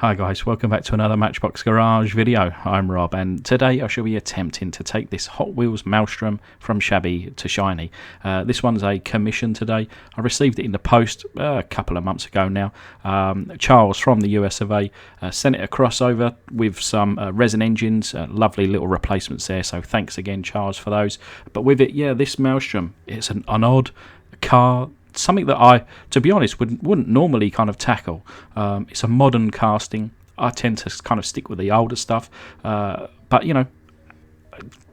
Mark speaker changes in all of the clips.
Speaker 1: Hi guys, welcome back to another Matchbox Garage video. I'm Rob and today I shall be attempting to take this Hot Wheels Maelstrom from shabby to shiny. This one's a commission today. I received it in the post a couple of months ago now. Charles from the US of A sent it across over with some resin engines, lovely little replacements there, so thanks again Charles for those. But with it, yeah, this Maelstrom, it's an odd car. Something that I, to be honest, wouldn't normally kind of tackle. It's a modern casting. I tend to kind of stick with the older stuff. But, you know,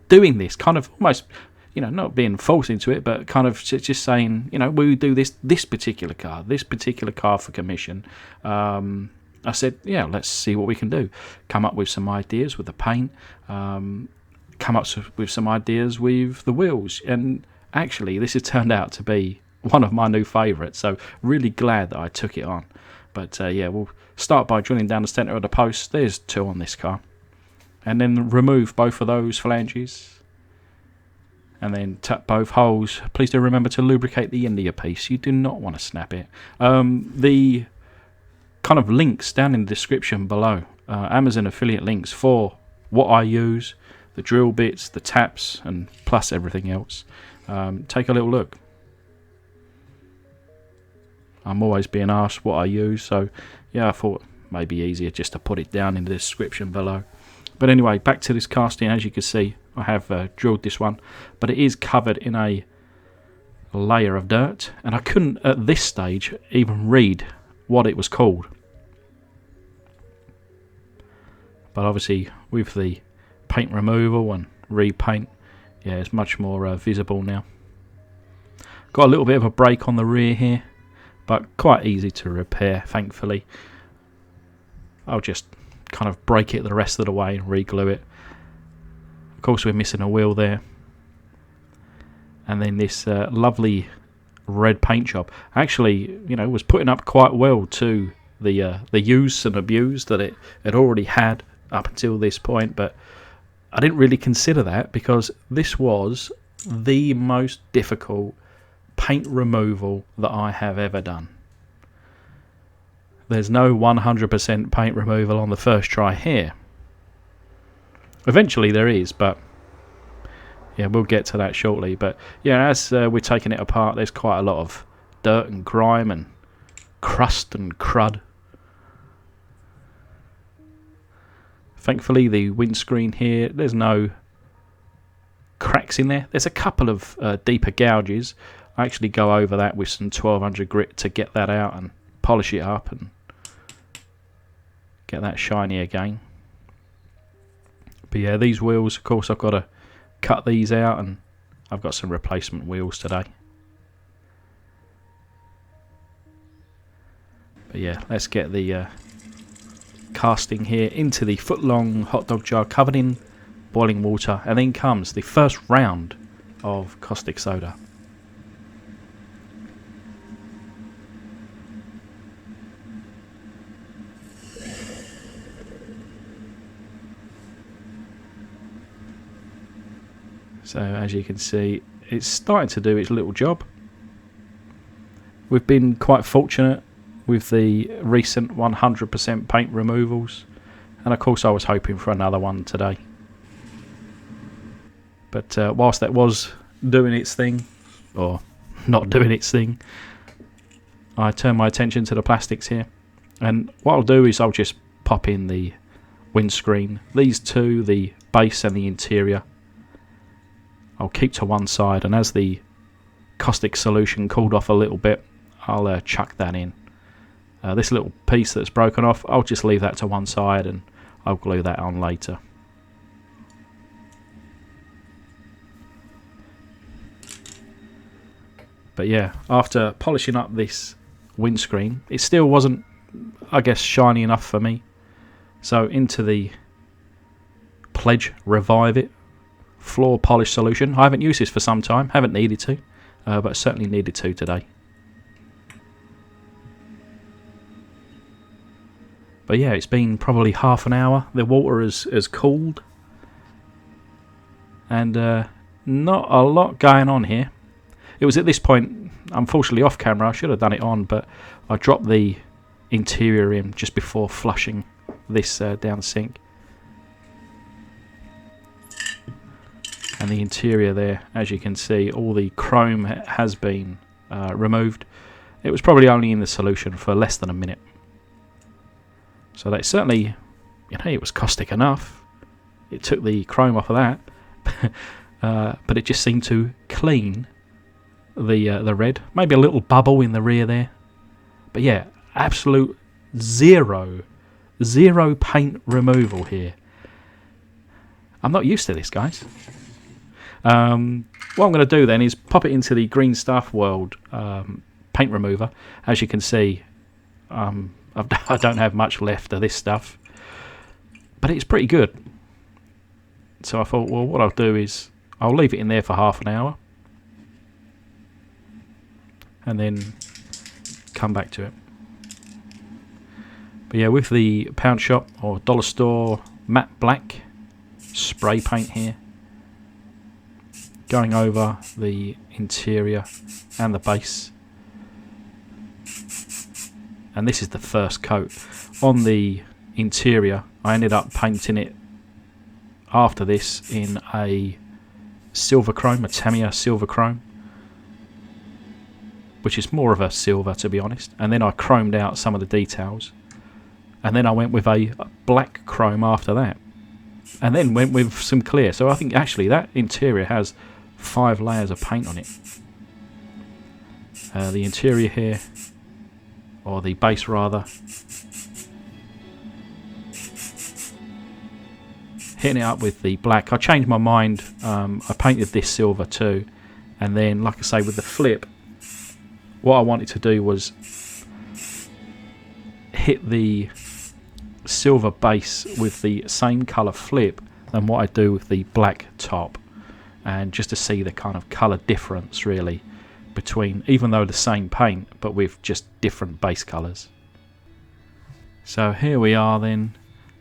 Speaker 1: doing this kind of almost, you know, not being forced into it, but kind of just saying, you know, we do this particular car for commission. I said, yeah, let's see what we can do. Come up with some ideas with the paint. Come up with some ideas with the wheels. And actually, this has turned out to be one of my new favourites, so really glad that I took it on. But yeah, we'll start by drilling down the centre of the post. There's two on this car, and then remove both of those flanges, and then tap both holes. Please do remember to lubricate the end of your piece. You do not want to snap it. The kind of links down in the description below, Amazon affiliate links for what I use, the drill bits, the taps, and plus everything else. Take a little look. I'm always being asked what I use, so yeah, I thought it may be easier just to put it down in the description below. But anyway, back to this casting. As you can see, I have drilled this one, but it is covered in a layer of dirt, and I couldn't at this stage even read what it was called. But obviously with the paint removal and repaint, yeah, it's much more visible now. Got a little bit of a break on the rear here, but quite easy to repair, thankfully. I'll just kind of break it the rest of the way and re-glue it. Of course, we're missing a wheel there. And then this lovely red paint job. Actually, you know, was putting up quite well to the use and abuse that it had already had up until this point. But I didn't really consider that because this was the most difficult paint removal that I have ever done. There's no 100% paint removal on the first try here. Eventually there is, but yeah, we'll get to that shortly. But yeah, as we're taking it apart, there's quite a lot of dirt and grime and crust and crud. Thankfully the windscreen here, there's no cracks in there. There's a couple of deeper gouges. I actually go over that with some 1200 grit to get that out and polish it up and get that shiny again. But yeah, these wheels, of course, I've got to cut these out, and I've got some replacement wheels today. But yeah, let's get the casting here into the foot-long hot dog jar covered in boiling water, and then comes the first round of caustic soda. So as you can see, it's starting to do its little job. We've been quite fortunate with the recent 100% paint removals, and of course I was hoping for another one today. But whilst that was doing its thing, or not doing its thing, I turned my attention to the plastics here. And what I'll do is I'll just pop in the windscreen. These two, the base and the interior, I'll keep to one side, and as the caustic solution cooled off a little bit, I'll chuck that in. This little piece that's broken off, I'll just leave that to one side and I'll glue that on later. But yeah, after polishing up this windscreen, it still wasn't, I guess, shiny enough for me. So into the Pledge Revive It floor polish solution. I haven't used this for some time, haven't needed to, but certainly needed to today. But yeah, it's been probably half an hour. The water has cooled, and not a lot going on here. It was at this point, unfortunately off camera, I should have done it on, but I dropped the interior in just before flushing this down the sink. And the interior there, as you can see, all the chrome has been removed. It was probably only in the solution for less than a minute. So that certainly, it was caustic enough. It took the chrome off of that. But it just seemed to clean the red. Maybe a little bubble in the rear there. But yeah, absolute zero paint removal here. I'm not used to this, guys. What I'm going to do then is pop it into the Green Stuff World paint remover. As you can see, I don't have much left of this stuff, but it's pretty good. So I thought, well, what I'll do is I'll leave it in there for half an hour and then come back to it. But yeah, with the pound shop or dollar store matte black spray paint here, going over the interior and the base. And this is the first coat. On the interior, I ended up painting it after this in a silver chrome, a Tamiya silver chrome, which is more of a silver, to be honest. And then I chromed out some of the details. And then I went with a black chrome after that. And then went with some clear. So I think actually that interior has 5 layers of paint on it. The interior here, or the base rather, hitting it up with the black. I changed my mind. I painted this silver too, and then, like I say, with the flip, what I wanted to do was hit the silver base with the same colour flip than what I do with the black top, and just to see the kind of colour difference really between, even though the same paint, but with just different base colours. So here we are then,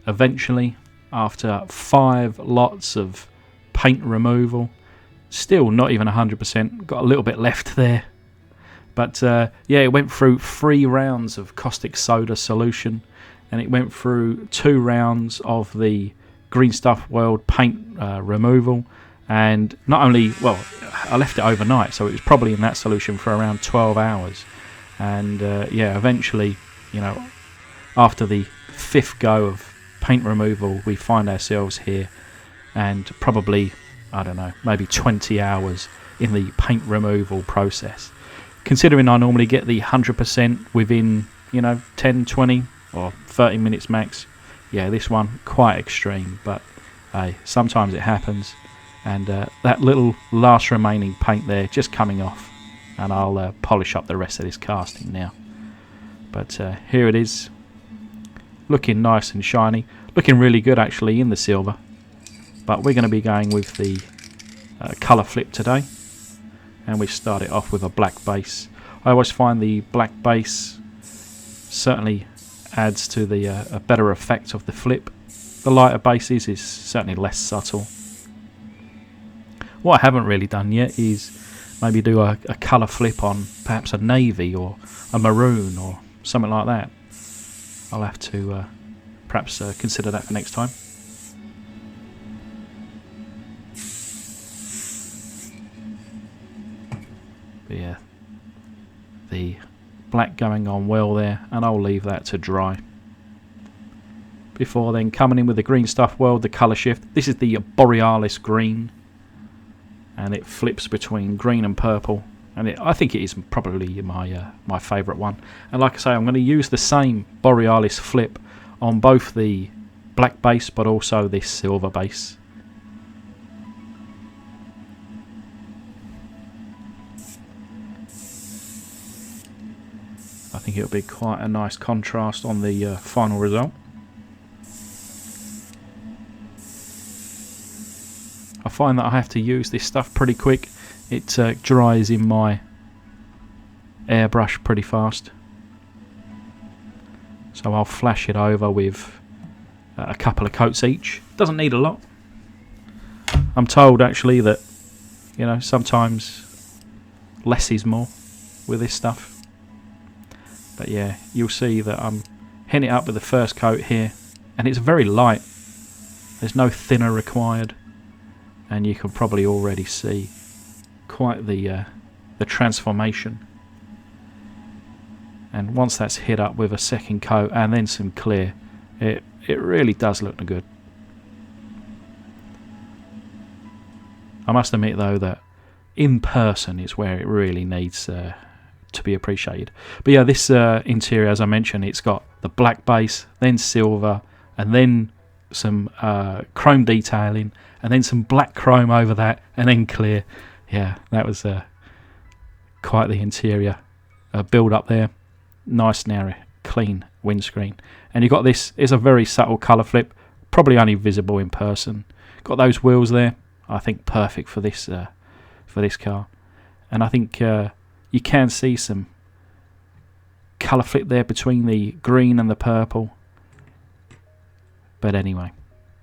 Speaker 1: eventually, after 5 lots of paint removal. Still not even 100%, got a little bit left there. But yeah, it went through 3 rounds of caustic soda solution, and it went through 2 rounds of the Green Stuff World paint removal. And not only, well, I left it overnight, so it was probably in that solution for around 12 hours. And yeah, eventually, after the 5th go of paint removal, we find ourselves here, and probably, I don't know, maybe 20 hours in the paint removal process. Considering I normally get the 100% within, 10, 20 or 30 minutes max, yeah, this one quite extreme, but hey, sometimes it happens. And that little last remaining paint there just coming off, and I'll polish up the rest of this casting now. But here it is, looking nice and shiny, looking really good actually in the silver. But we're going to be going with the colour flip today, and we start it off with a black base. I always find the black base certainly adds to the a better effect of the flip. The lighter bases is certainly less subtle. What I haven't really done yet is maybe do a colour flip on perhaps a navy or a maroon or something like that. I'll have to perhaps consider that for next time. But yeah, the black going on well there, and I'll leave that to dry. Before then, coming in with the Green Stuff World, the Colorshift. This is the Borealis green, and it flips between green and purple, and I think it is probably my favourite one. And like I say, I'm going to use the same Borealis flip on both the black base but also this silver base. I think it'll be quite a nice contrast on the final result. I find that I have to use this stuff pretty quick. It dries in my airbrush pretty fast. So I'll flash it over with a couple of coats each. Doesn't need a lot. I'm told actually that, sometimes less is more with this stuff. But yeah, you'll see that I'm hitting it up with the first coat here, and it's very light. There's no thinner required, and you can probably already see quite the transformation. And once that's hit up with a second coat and then some clear, it really does look good. I must admit though that in person is where it really needs to be appreciated. But yeah, this interior, as I mentioned, it's got the black base, then silver, and then some chrome detailing, and then some black chrome over that, and then clear. Yeah, that was quite the interior build up there. Nice, narrow, clean windscreen. And you've got this, it's a very subtle colour flip, probably only visible in person. Got those wheels there, I think perfect for this car. And I think you can see some colour flip there between the green and the purple. But anyway,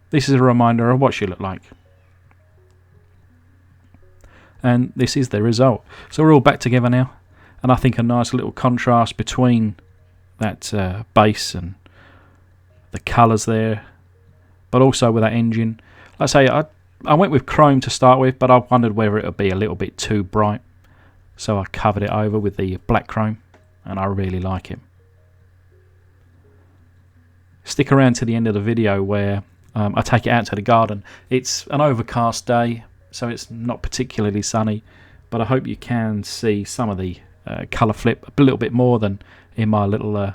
Speaker 1: this is a reminder of what she looked like. And this is the result. So we're all back together now. And I think a nice little contrast between that base and the colours there, but also with that engine. Like I say, I went with chrome to start with, but I wondered whether it would be a little bit too bright. So I covered it over with the black chrome, and I really like it. Stick around to the end of the video where I take it out to the garden. It's an overcast day, so it's not particularly sunny, but I hope you can see some of the colour flip a little bit more than in my little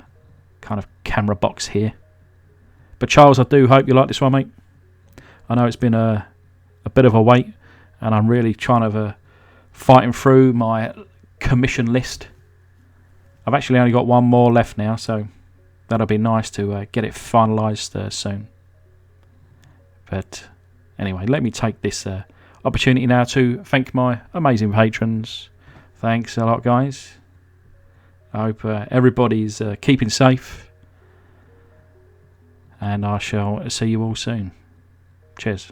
Speaker 1: kind of camera box here. But Charles, I do hope you like this one, mate. I know it's been a bit of a wait, and I'm really trying to fighting through my commission list. I've actually only got one more left now, so that'll be nice to get it finalised soon. But anyway, let me take this opportunity now to thank my amazing patrons. Thanks a lot, guys. I hope everybody's keeping safe, and I shall see you all soon. Cheers.